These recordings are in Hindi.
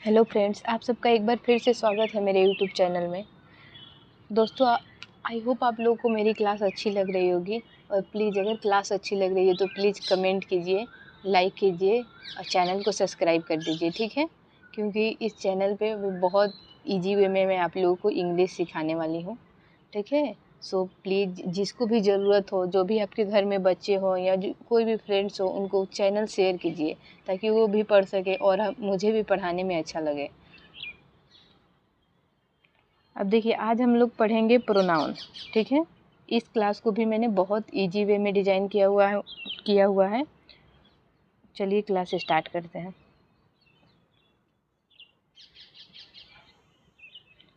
हेलो फ्रेंड्स, आप सबका एक बार फिर से स्वागत है मेरे यूट्यूब चैनल में। दोस्तों, आई होप आप लोगों को मेरी क्लास अच्छी लग रही होगी। और प्लीज़ अगर क्लास अच्छी लग रही है तो प्लीज़ कमेंट कीजिए, लाइक कीजिए और चैनल को सब्सक्राइब कर दीजिए, ठीक है। क्योंकि इस चैनल पे बहुत इजी वे में मैं आप लोगों को इंग्लिश सिखाने वाली हूँ, ठीक है। सो प्लीज़ जिसको भी ज़रूरत हो, जो भी आपके घर में बच्चे हों या कोई भी फ्रेंड्स हो, उनको चैनल शेयर कीजिए ताकि वो भी पढ़ सके और मुझे भी पढ़ाने में अच्छा लगे। अब देखिए, आज हम लोग पढ़ेंगे प्रोनाउन, ठीक है। इस क्लास को भी मैंने बहुत इजी वे में डिज़ाइन किया हुआ है। चलिए क्लास स्टार्ट करते हैं।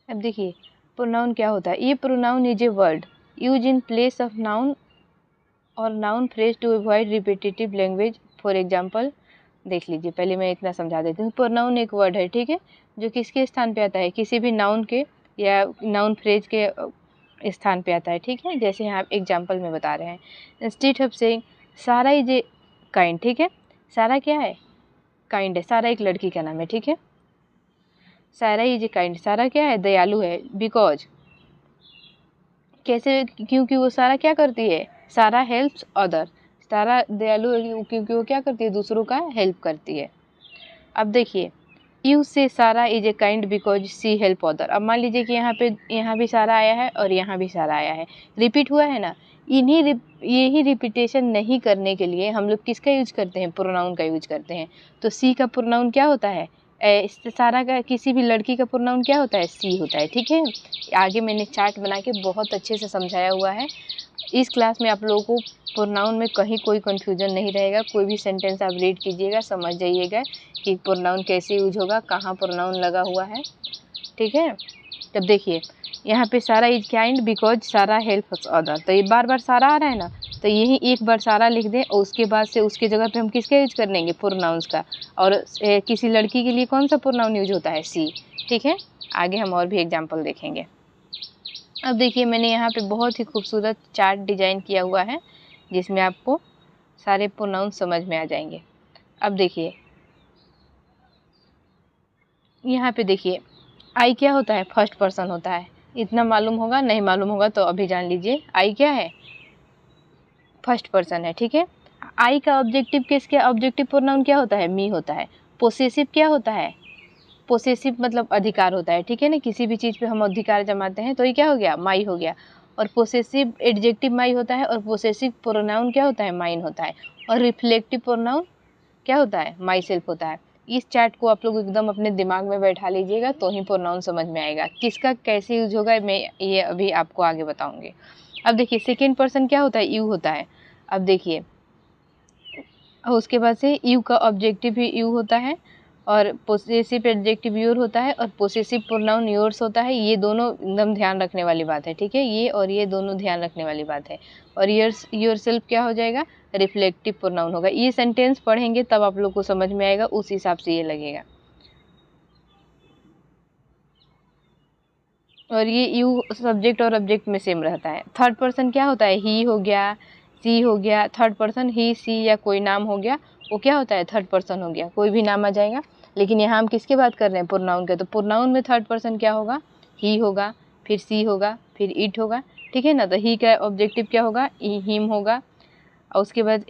अब देखिए, प्रोनाउन क्या होता है। ये pronoun is a word use in place of noun और noun phrase to avoid repetitive language. For example देख लीजिए, पहले मैं इतना समझा देती हूँ। प्रोनाउन एक वर्ड है, ठीक है, जो किसके स्थान पे आता है, किसी भी नाउन के या नाउन फ्रेज के स्थान पे आता है, ठीक है। जैसे यहाँ एग्जाम्पल में बता रहे हैं, इंस्टेड ऑफ सेइंग सारा इज ए काइंड, ठीक है। सारा क्या है, काइंड है। सारा एक लड़की का नाम है, ठीक है। सारा इज ए काइंड, सारा क्या है, दयालु है। बिकॉज कैसे, क्योंकि वो सारा क्या करती है, सारा हेल्प्स अदर। सारा दयालु है क्योंकि वो क्या करती है, दूसरों का हेल्प करती है। अब देखिए, you say Sara is a kind because she help other. अब मान लीजिए कि यहाँ भी सारा आया है और यहाँ भी सारा आया है, रिपीट हुआ है ना। यही रिपीटेशन नहीं करने के लिए हम लोग किसका यूज करते हैं, प्रोनाउन का यूज करते हैं। तो सी का प्रोनाउन क्या होता है, सारा का किसी भी लड़की का प्रोनाउन क्या होता है, सी होता है, ठीक है। आगे मैंने चार्ट बना के बहुत अच्छे से समझाया हुआ है। इस क्लास में आप लोगों को प्रोनाउन में कहीं कोई कन्फ्यूजन नहीं रहेगा। कोई भी सेंटेंस आप रीड कीजिएगा, समझ जाइएगा कि प्रोनाउन कैसे यूज होगा, कहाँ प्रोनाउन लगा हुआ है, ठीक है। तब देखिए, यहाँ पे सारा इज काइंड बिकॉज सारा हेल्प्स अदर। तो ये बार बार सारा आ रहा है ना, तो यही एक बार सारा लिख दें और उसके बाद से उसके जगह पे हम किसका यूज कर लेंगे, प्रोनाउंस का। और किसी लड़की के लिए कौन सा प्रोनाउन यूज होता है, सी, ठीक है। आगे हम और भी एग्जाम्पल देखेंगे। अब देखिए, मैंने यहाँ पे बहुत ही खूबसूरत चार्ट डिजाइन किया हुआ है जिसमें आपको सारे प्रोनाउन समझ में आ जाएंगे। अब देखिए, यहाँ पे देखिए, आई क्या होता है, फर्स्ट पर्सन होता है। इतना मालूम होगा, नहीं मालूम होगा तो अभी जान लीजिए। आई क्या है, फर्स्ट पर्सन है, ठीक है। आई का ऑब्जेक्टिव किसके, ऑब्जेक्टिव प्रोनाउन क्या होता है, मी होता है। पोसेसिव क्या होता है, पोसेसिव मतलब अधिकार होता है, ठीक है ना। किसी भी चीज़ पे हम अधिकार जमाते हैं तो ये क्या हो गया, माई हो गया। और पोसेसिव एडजेक्टिव माई होता है और पोसेसिव प्रोनाउन क्या होता है, माइन होता है। और रिफ्लेक्टिव प्रोनाउन क्या होता है, माई सेल्फ होता है। इस चार्ट को आप लोग एकदम अपने दिमाग में बैठा लीजिएगा तो ही प्रोनाउन समझ में आएगा। किसका कैसे यूज होगा मैं ये अभी आपको आगे बताऊंगी। अब देखिए, सेकेंड पर्सन क्या होता है, यू होता है। अब देखिए, उसके बाद से यू का ऑब्जेक्टिव भी यू होता है और पोसेसिव एडजेक्टिव योर होता है और पोसेसिव प्रोनाउन योर्स होता है। ये दोनों एकदम ध्यान रखने वाली बात है, ठीक है। ये और ये दोनों ध्यान रखने वाली बात है। और योर सेल्फ क्या हो जाएगा, रिफ्लेक्टिव प्रोनाउन होगा। ये सेंटेंस पढ़ेंगे तब आप लोग को समझ में आएगा, उस हिसाब से ये लगेगा। और ये यू सब्जेक्ट और ऑब्जेक्ट में सेम रहता है। थर्ड पर्सन क्या होता है, ही हो गया, सी हो गया। थर्ड पर्सन ही, सी या कोई नाम हो गया, वो क्या होता है, थर्ड पर्सन हो गया, कोई भी नाम आ जाएगा। लेकिन यहाँ हम किसकी बात कर रहे हैं, प्रोनाउन के। तो प्रोनाउन में थर्ड पर्सन क्या होगा, ही होगा, फिर सी होगा, फिर इट होगा, ठीक है ना। तो ही का ऑब्जेक्टिव क्या होगा, हिम होगा। और उसके बाद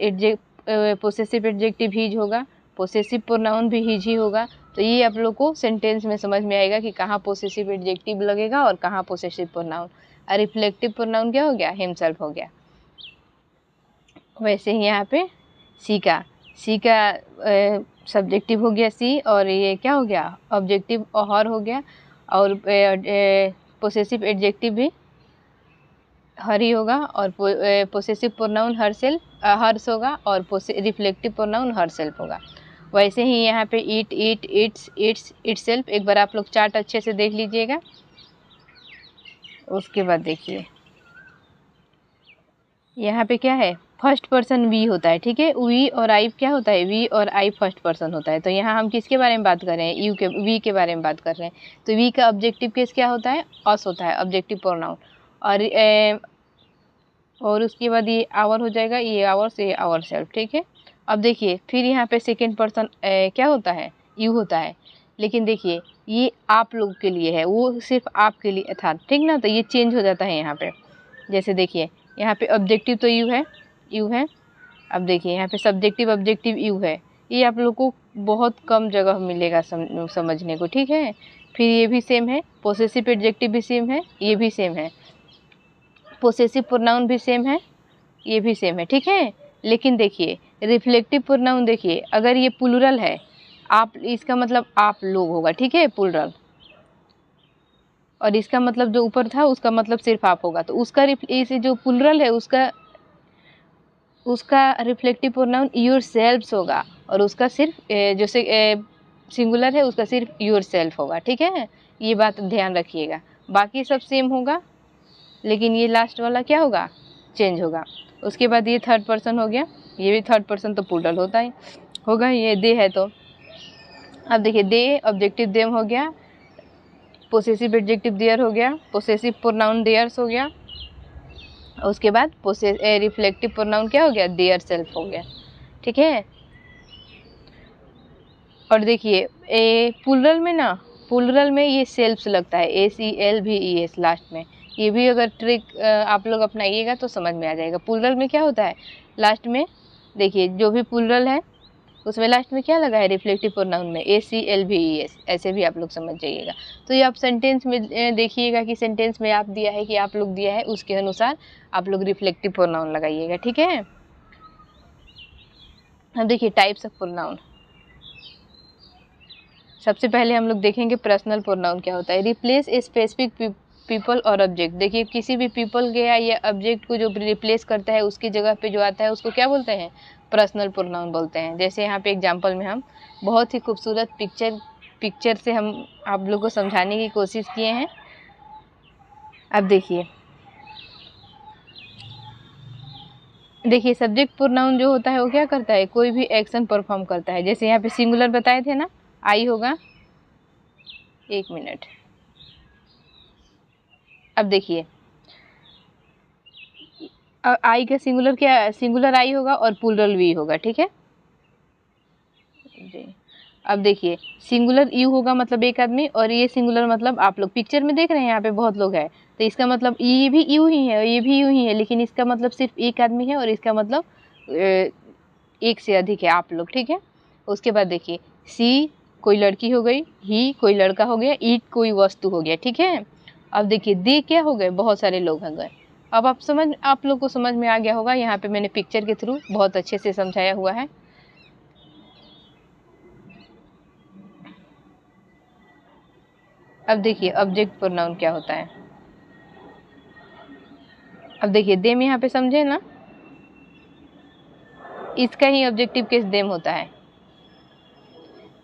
पोसेसिव एडजेक्टिव हीज होगा, पोसेसिव प्रोनाउन भी हीज ही होगा। तो ये आप लोग को सेंटेंस में समझ में आएगा कि कहाँ पोसेसिव एडजेक्टिव लगेगा और कहाँ पोसेसिव प्रोनाउन। और रिफ्लेक्टिव प्रोनाउन क्या हो गया, हिमसेल्फ हो गया। वैसे ही यहाँ पे सी का सब्जेक्टिव हो गया सी, और ये क्या हो गया, ऑब्जेक्टिव हर हो गया। और पोसेसिव एडजेक्टिव भी हर ही होगा। और पोसेसिव प्रोनाउन हर्स होगा और रिफ्लेक्टिव प्रोनाउन हर सेल्फ होगा। वैसे ही यहाँ पे ईट, ईट, इट्स, इटसेल्फ। एक बार आप लोग चार्ट अच्छे से देख लीजिएगा। उसके बाद देखिए, यहाँ पे क्या है, फर्स्ट पर्सन वी होता है, ठीक है। वी और आई क्या होता है, वी और आई फर्स्ट पर्सन होता है। तो यहाँ हम किसके बारे में बात कर रहे हैं, यू के, वी के बारे में बात कर रहे हैं। तो वी का ऑब्जेक्टिव केस क्या होता है, अस होता है, ऑब्जेक्टिव प्रोनाउन। और उसके बाद ये आवर हो जाएगा, ये आवर से आवर सेल्फ, ठीक है। अब देखिए, फिर यहाँ पे सेकेंड पर्सन क्या होता है, यू होता है। लेकिन देखिए ये आप लोग के लिए है, वो सिर्फ आपके लिए था, ठीक ना। तो ये चेंज हो जाता है यहाँ पे। जैसे देखिए यहाँ पे ऑब्जेक्टिव तो यू है। अब देखिए यहाँ पे सब्जेक्टिव ऑब्जेक्टिव यू है। ये आप लोग को बहुत कम जगह मिलेगा समझने को, ठीक है। फिर ये भी सेम है, पोसेसिव एडजेक्टिव भी सेम है, ये भी सेम है, पोसेसिव प्रोनाउन भी सेम है, ये भी सेम है, ठीक है। लेकिन देखिए रिफ्लेक्टिव प्रोनाउन, देखिए अगर ये प्लूरल है, आप, इसका मतलब आप लोग होगा, ठीक है, प्लूरल। और इसका मतलब जो ऊपर था उसका मतलब सिर्फ आप होगा, तो उसका इस जो प्लूरल है उसका रिफ्लेक्टिव प्रोनाउन योर सेल्फ्स होगा, और उसका सिर्फ जो सिंगुलर है उसका सिर्फ योर सेल्फ होगा, ठीक है। ये बात ध्यान रखिएगा। बाकी सब सेम होगा, लेकिन ये लास्ट वाला क्या होगा, चेंज होगा। उसके बाद ये थर्ड पर्सन हो गया, ये भी थर्ड पर्सन तो प्लूरल होता ही होगा, ये दे है तो। अब देखिए दे ऑब्जेक्टिव देम हो गया, पोसेसिव एडजेक्टिव देयर हो गया, पोसेसिव प्रोनाउन देयर्स हो गया, उसके बाद रिफ्लेक्टिव प्रोनाउन क्या हो गया, देयर सेल्फ हो गया, ठीक है। और देखिए प्लूरल में ना, प्लूरल में ये सेल्फ्स लगता है, SELVES लास्ट में। ये भी अगर ट्रिक आप लोग अपनाइएगा तो समझ में आ जाएगा। प्लूरल में क्या होता है लास्ट में, देखिए जो भी प्लूरल है उसमें लास्ट में क्या लगा है, रिफ्लेक्टिव प्रोनाउन में ACLVES, ऐसे भी आप लोग समझ जाइएगा। तो ये आप सेंटेंस में देखिएगा कि सेंटेंस में आप दिया है कि आप लोग दिया है, उसके अनुसार आप लोग रिफ्लेक्टिव प्रोनाउन लगाइएगा, ठीक है। अब देखिए टाइप्स ऑफ प्रोनाउन। सबसे पहले हम लोग देखेंगे पर्सनल प्रोनाउन क्या होता है। रिप्लेस ए स्पेसिफिक पीपल और ऑब्जेक्ट। देखिए किसी भी पीपल के या ऑब्जेक्ट को जो रिप्लेस करता है उसकी जगह पे जो आता है उसको क्या बोलते हैं, पर्सनल प्रोनाउन बोलते हैं। जैसे यहाँ पे एग्जांपल में हम बहुत ही खूबसूरत पिक्चर से हम आप लोग को समझाने की कोशिश किए हैं। अब देखिए सब्जेक्ट प्रोनाउन जो होता है वो क्या करता है, कोई भी एक्शन परफॉर्म करता है। जैसे यहाँ पे सिंगुलर बताए थे ना, आई होगा, एक मिनट। अब देखिए आई का सिंगुलर क्या, सिंगुलर आई होगा और प्लूरल वी होगा, ठीक है जी। अब देखिए सिंगुलर यू होगा मतलब एक आदमी, और ये सिंगुलर मतलब आप लोग पिक्चर में देख रहे हैं यहाँ पे बहुत लोग हैं, तो इसका मतलब ये भी यू ही है और ये भी यू ही है, लेकिन इसका मतलब सिर्फ एक आदमी है और इसका मतलब एक से अधिक है आप लोग, ठीक है। उसके बाद देखिए सी कोई लड़की हो गई, ही कोई लड़का हो गया, ईट कोई वस्तु हो गया, ठीक है। अब देखिए दे क्या हो गए, बहुत सारे लोग हो गए। अब आप लोग को समझ में आ गया होगा, यहाँ पे मैंने पिक्चर के थ्रू बहुत अच्छे से समझाया हुआ है। अब देखिए ऑब्जेक्ट प्रोनाउन क्या होता है। अब देखिए देम यहाँ पे समझे ना, इसका ही ऑब्जेक्टिव केस देम होता है,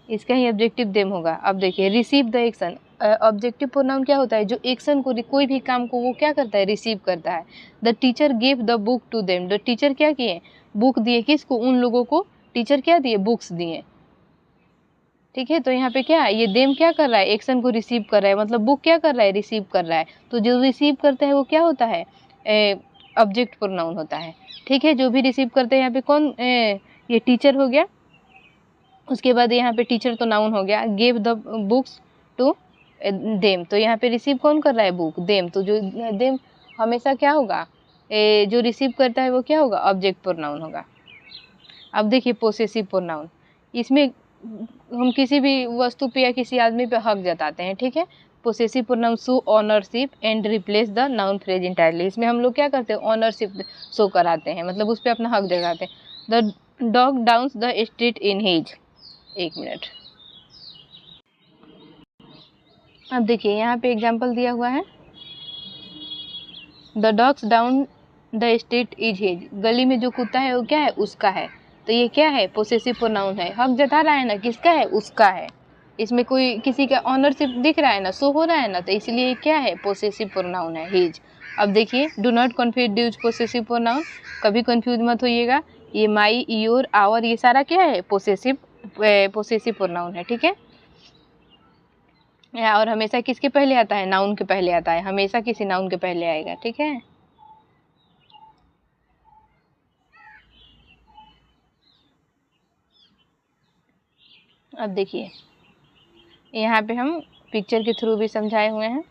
इसका ही ऑब्जेक्टिव देम होगा। अब देखिए receive the action. Objective pronoun क्या होता है, जो एक्शन को, कोई भी काम को वो क्या करता है, रिसीव करता है। The teacher gave the book to them. The teacher क्या किए, बुक दिए, किसको, उन लोगों को। टीचर क्या दिए, बुक्स दिए, ठीक है। तो यहाँ पे क्या है, ये देम क्या कर रहा है, एक्शन को रिसीव कर रहा है, मतलब बुक क्या कर रहा है, रिसीव कर रहा है। तो जो रिसीव करता है वो क्या होता है, ऑब्जेक्ट प्रोनाउन होता है, ठीक है। जो भी रिसीव करते हैं यहाँ पे कौन, ये टीचर हो गया। उसके बाद यहाँ पे टीचर तो नाउन हो गया। Give the books to them, तो यहाँ पे रिसीव कौन कर रहा है, बुक, देम। तो जो देम हमेशा क्या होगा, जो रिसीव करता है वो क्या होगा, ऑब्जेक्ट प्रोनाउन होगा। अब देखिए पोसेसिव प्रोनाउन, इसमें हम किसी भी वस्तु पे या किसी आदमी पे हक जताते हैं, ठीक है। Possessive pronoun show ownership and replace the noun phrase entirely. इसमें हम लोग क्या करते हैं, ऑनरशिप शो कराते हैं, मतलब उस पर अपना हक जताते हैं। The dog downs the street in his, एक मिनट। अब देखिए यहाँ पे एग्जाम्पल दिया हुआ है, the dogs down the street is his. गली में जो कुत्ता है वो क्या है, उसका है। तो ये क्या है, पोसेसिव प्रोनाउन है, हक जता रहा है ना, किसका है, उसका है। इसमें कोई किसी का ऑनरशिप दिख रहा है ना, शो हो रहा है ना, तो इसलिए क्या है, पोसेसिव प्रोनाउन है, हिज। अब देखिए do not confuse possessive pronoun, कभी कंफ्यूज मत होइएगा। ये माई, योर, आवर, ये सारा क्या है, पोसेसिव प्रोनाउन है, ठीक है। और हमेशा किसके पहले आता है, नाउन के पहले आता है, हमेशा किसी नाउन के पहले आएगा, ठीक है। अब देखिए यहाँ पे हम पिक्चर के थ्रू भी समझाए हुए हैं।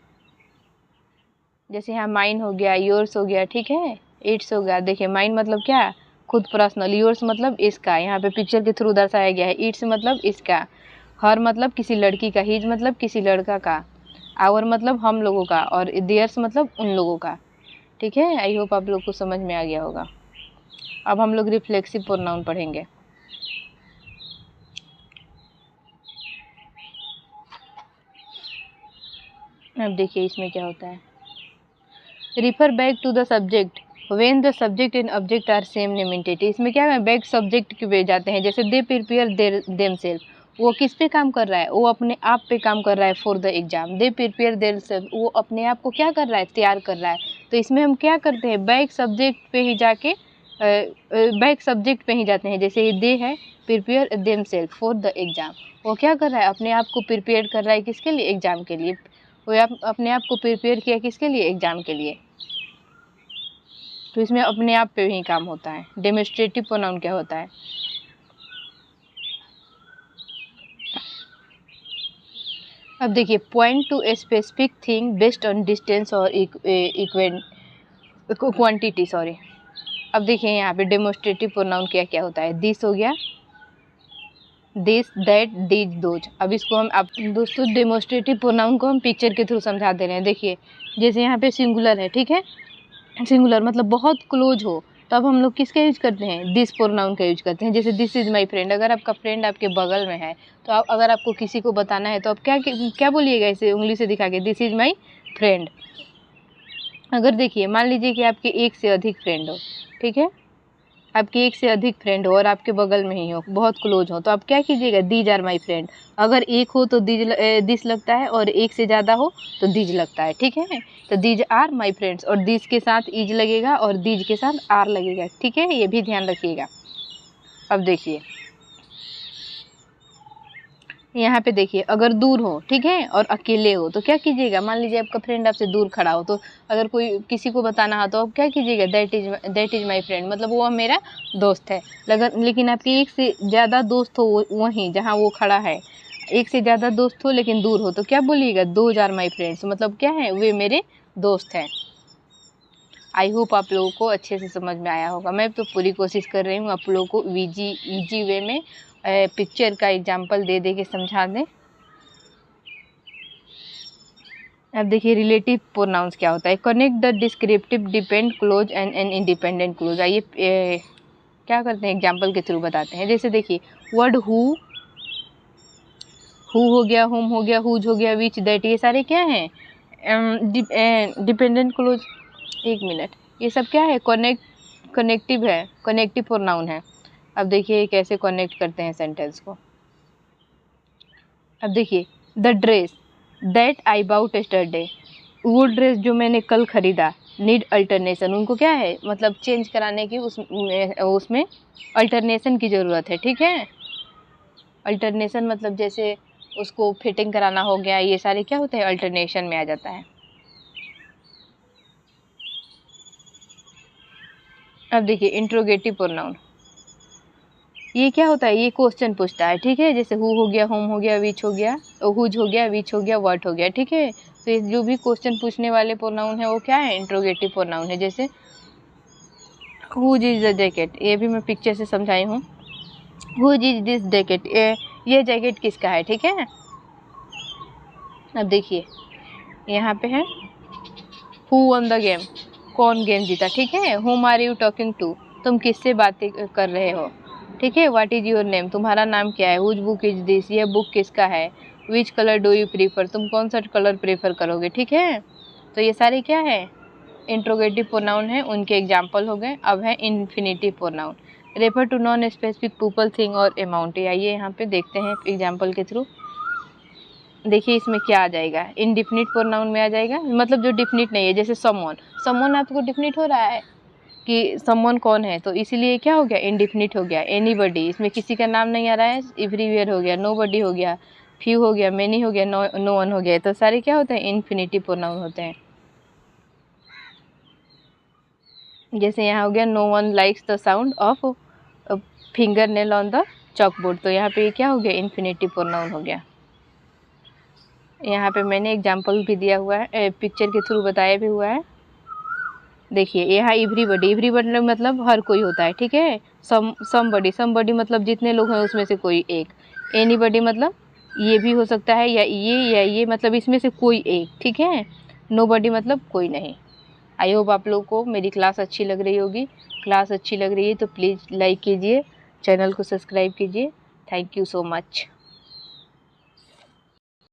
जैसे यहाँ माइन हो गया, योर्स हो गया, ठीक है, इट्स हो गया। देखिए माइन मतलब क्या, खुद पर्सनल, योर्स मतलब इसका, यहाँ पे पिक्चर के थ्रू दर्शाया गया है। इट्स मतलब इसका, हर मतलब किसी लड़की का, हिज मतलब किसी लड़का का, आवर मतलब हम लोगों का, और देयर्स मतलब उन लोगों का। ठीक है, आई होप आप लोग को समझ में आ गया होगा। अब हम लोग रिफ्लेक्सिव प्रोनाउन पढ़ेंगे। अब देखिए इसमें क्या होता है, refer back to the subject when the subject and object are same name entity. इसमें क्या है, बैक सब्जेक्ट के पे जाते हैं। जैसे दे प्रिपेयर देमसेल्फ, वो किस पे काम कर रहा है, वो अपने आप पे काम कर रहा है for the exam. They prepare themselves, वो अपने आप को क्या कर रहा है, तैयार कर रहा है। तो इसमें हम क्या करते हैं, बैक सब्जेक्ट पे ही जाके बैक सब्जेक्ट पे ही जाते हैं। जैसे दे है prepare themselves for the exam, वो क्या कर रहा है, अपने आप को प्रिपेयर कर रहा है किसके लिए, एग्जाम के लिए। वो अपने आप को प्रिपेयर किया किसके लिए, एग्जाम के लिए। तो इसमें अपने आप पे ही काम होता है। डेमोन्स्ट्रेटिव प्रोनाउन क्या होता है, अब देखिए, point two a specific thing based on distance और क्वांटिटी, सॉरी। अब देखिए यहाँ पे डेमोन्स्ट्रेटिव प्रोनाउन क्या क्या होता है, दिस हो गया, दिस, दैट, दीज, दोज। अब इसको हम, अब दोस्तों डेमोन्स्ट्रेटिव प्रोनाउन को हम पिक्चर के थ्रू समझा दे रहे हैं। देखिए जैसे यहाँ पे सिंगुलर है, ठीक है, सिंगुलर मतलब बहुत क्लोज हो, तो अब हम लोग किसका यूज करते हैं, दिस प्रोनाउन का यूज करते हैं। जैसे दिस इज माय फ्रेंड, अगर आपका फ्रेंड आपके बगल में है, तो आप अगर आपको किसी को बताना है तो आप क्या क्या बोलिएगा, इसे उंगली से दिखा के, दिस इज माय फ्रेंड। अगर देखिए मान लीजिए कि आपके एक से अधिक फ्रेंड हो, ठीक है, आपके एक से अधिक फ्रेंड हो और आपके बगल में ही हो, बहुत क्लोज हो, तो आप क्या कीजिएगा, दीज आर माई फ्रेंड। अगर एक हो तो दिस लगता है, और एक से ज़्यादा हो तो दीज लगता है, ठीक है। तो दीज आर माई फ्रेंड्स, और दीज के साथ इज लगेगा और दीज के साथ आर लगेगा, ठीक है, ये भी ध्यान रखिएगा। अब देखिए यहाँ पे देखिए, अगर दूर हो, ठीक है, और अकेले हो, तो क्या कीजिएगा, मान लीजिए आपका फ्रेंड आपसे दूर खड़ा हो, तो अगर कोई किसी को बताना हो तो आप क्या कीजिएगा, दैट इज माई फ्रेंड, मतलब वो मेरा दोस्त है। लेकिन आपके एक से ज़्यादा दोस्त हो वहीं जहाँ वो खड़ा है, एक से ज़्यादा दोस्त हो लेकिन दूर हो, तो क्या बोलिएगा, दोज आर माई फ्रेंड्स, मतलब क्या है, वे मेरे दोस्त हैं। आई होप आप लोगों को अच्छे से समझ में आया होगा। मैं तो पूरी कोशिश कर रही हूँ आप लोगों को इजी वे में पिक्चर का एग्जाम्पल दे के समझा दें। अब देखिए रिलेटिव प्रोनाउंस क्या होता है, connect the descriptive, depend, close and independent clause. आइए क्या करते हैं, एग्जाम्पल के थ्रू बताते हैं। जैसे देखिए वर्ड हु हो गया, हुम हो गया, हुज हो गया, विच, दैट, ये सारे क्या हैं, डिपेंडेंट क्लोज। एक मिनट, ये सब क्या है, कनेक्टिव है, कनेक्टिव प्रोनाउन है। अब देखिए कैसे कनेक्ट करते हैं सेंटेंस को। अब देखिए the dress that I bought yesterday, वो ड्रेस जो मैंने कल खरीदा, नीड अल्टरनेशन, उनको क्या है, मतलब चेंज कराने की, उसमें अल्टरनेशन की ज़रूरत है, ठीक है। अल्टरनेशन मतलब जैसे उसको फिटिंग कराना हो गया, ये सारे क्या होते हैं, अल्टरनेशन में आ जाता है। अब देखिए इंट्रोगेटिव प्रोनाउन, ये क्या होता है, ये क्वेश्चन पूछता है, ठीक है। जैसे हु हो गया, होम हो गया, विच हो गया, हुज हो गया, विच हो गया, व्हाट हो गया, ठीक है। तो ये जो भी क्वेश्चन पूछने वाले प्रोनाउन है वो क्या है, इंट्रोगेटिव प्रोनाउन है। जैसे हुज इज द जैकेट, ये भी मैं पिक्चर से समझाई हूँ। हुज इज दिस जैकेट, ये जैकेट किसका है, ठीक है। अब देखिए यहाँ पे है हु वन द गेम, कौन गेम जीता, ठीक है। हुम आर यू टॉकिंग टू, तुम किससे बातें कर रहे हो, ठीक है। व्हाट इज योर नेम, तुम्हारा नाम क्या है। हुज बुक इज दिस, ये बुक किसका है। Which colour do you prefer, तुम कौन सा कलर प्रेफर करोगे, ठीक है। तो ये सारे क्या है, इंट्रोगेटिव प्रोनाउन है, उनके एग्जाम्पल हो गए। अब है infinitive pronoun, refer to non specific people, thing और अमाउंट। आइए यहाँ पे देखते हैं एग्जाम्पल के थ्रू। देखिए इसमें क्या आ जाएगा, इनडिफिनिट प्रोनाउन में आ जाएगा, मतलब जो डिफिनिट नहीं है। जैसे समवन, समवन आपको डिफिनिट हो रहा है कि समवन कौन है, तो इसीलिए क्या हो गया, इनडिफिनिट हो गया। एनीबडी, इसमें किसी का नाम नहीं आ रहा है। एवरीवेयर हो गया, नोबडी हो गया, फ्यू हो गया, मेनी हो गया, नो वन हो गया। तो सारे क्या होते हैं, इन्फिनिटिव प्रोनाउन होते हैं। जैसे यहाँ हो गया no one likes the sound of finger nail on the chalkboard, तो यहाँ पे क्या हो गया, इन्फिनिटिव प्रोनाउन हो गया। यहाँ पे मैंने एग्जाम्पल भी दिया हुआ है, पिक्चर के थ्रू बताया भी हुआ है। देखिए यहाँ एवरीबडी मतलब हर कोई होता है, ठीक है। समबडी मतलब जितने लोग हैं उसमें से कोई एक। एनीबडी मतलब ये भी हो सकता है, या ये मतलब इसमें से कोई एक, ठीक है। नोबडी मतलब कोई नहीं। आई होप आप लोगों को मेरी क्लास अच्छी लग रही होगी। क्लास अच्छी लग रही है तो प्लीज़ लाइक कीजिए, चैनल को सब्सक्राइब कीजिए। Thank you so much.